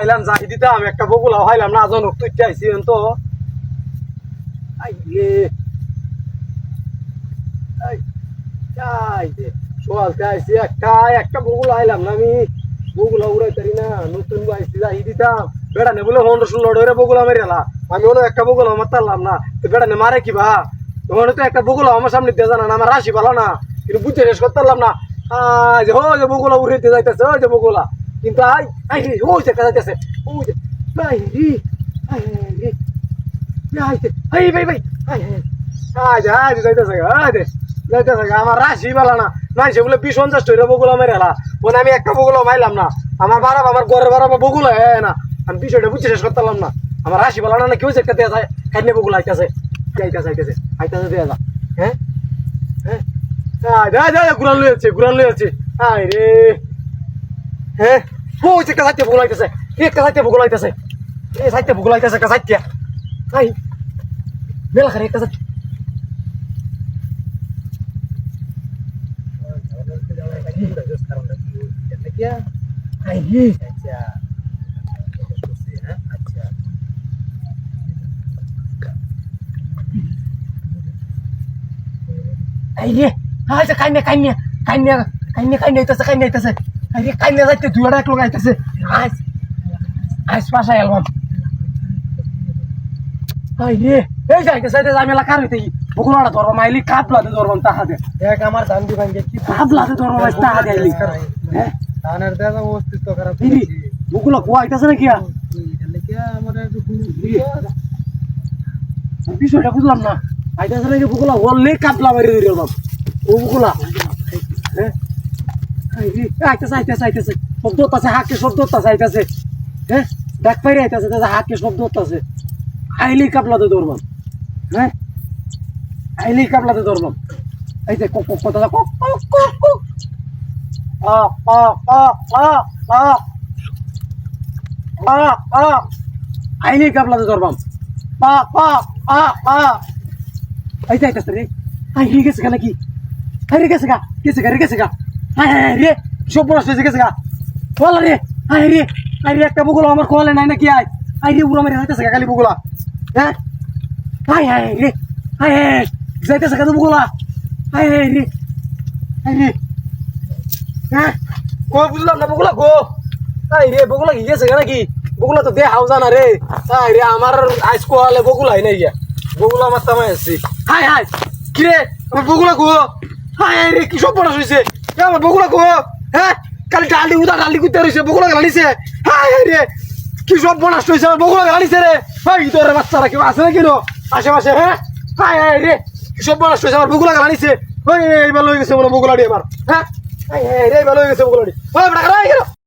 খাইলাম যাই দিতাম একটা বগুলা খাইলাম না জন তুই চাইছি তো একটা বগুলা আইলাম না আমি বগুলা উড়াই পারি না নতুন আইসি যাই দিতাম বেড়া নে বলে হন্ড ষোলো ডরে বগুলা মেরিয়ালা আমি ওনো একটা বগুলা মারতাম না তো বেড়া নে মারে কি বা তোমার তো একটা বগুলা আমার সামনে দিয়ে জানা না আমার রাশি ভালো না কিন্তু বুঝতে শেষ করতাম না যে হো যে বগুলা উড়াইতে যাইতেছে ওই যে বগুলা কিন্তু আই আই ওই যে যাইতেছে ওই যে ভাই রি আই রে ভাই ভাই ভাই যাইতেছে আমার রাশি ভালো না নাই সেগুলো 20-50 টাকা বগুলা মেরেলা মানে আমি একটা বগুলা মাইলাম না আমার বাড়াবো আমার ঘরের বাড়াবো বগুলা না আমি বিষয়টা বুঝতে শেষ করতাম না আমার রাশি ভালো না কেউ একটা দেওয়া যায় খাইনে বগুলা আইতেছে আইতেছে দেওয়া যা হ্যাঁ হ্যাঁ ঘুরান লই আছে আয় রে হ্যাঁ ওই একটা সাইতে বগুলা আইতেছে একটা সাইতে বগুলা আইতেছে এই সাইতে বগুলা আইতেছে একটা সাইতে আই মেলা করে একটা সাইতে বগুলাটা ধরবো মাইলি কাপলাতে ধরবাম তাহাতে দেখ আমার ধান দি ভাঙ্গে কি কাপলাতে ধরবো তাহাতে আইলি হ্যাঁ ধানের দাদা অস্তিত্ব খারাপ বগুলা কুয়া আইতাছে নাকি বিষয়টা বুঝলাম না আইতাছে নাকি বগুলা বললে কাপলা মারি ধরে বাপ ও বগুলা হ্যাঁ আইতাছে শব্দ আছে হাকে শব্দ আইতাছে হ্যাঁ দেখ পাইরে আইতাছে হাকে শব্দ আছে আইলি কাপলাতে ধরবাম হ্যাঁ আইলি কাপলাতে ধরবাম এই যে কথা আইলি কাপলাতে ধরবাম এই যে আইতাছে রে আই রে গেছে নাকি আরে গেছে গা রে সব বড় গেছে গা বল রে আরে একটা বগুলা আমার কোলে নাই নাকি আই রে উড়া মেরে যাইতেছে খালি বগুলা হ্যাঁ রে যাইতেছে কত বগুলা রে হ্যাঁ কো বুঝলাম না বগুলা গো রে বগুলা গিয়েছে নাকি বগুলা তো দে হাও জানা রে রে আমার আইস কোলে বগুলাই নাই গিয়া বগুলা আমার তামাই আছে কি রে আমার বগুলা গো রে কি সব বড় হইছে আমার বগুলা গো হ্যাঁ কাল ডালি কুইতে রইছে বগুলা গালিছে রে কি সব বনাস হইছে আমার বগুলা গালিছে রে তোর বাচ্চারা কেউ আছে নাকি নো আশেপাশে হ্যাঁ রে কি সব বনাস হইছে আমার বগুলা গালিছে এইবার লই গেছে বগুলা ডি আমার হ্যাঁ রে এইবার লই গেছে বগুলা ডি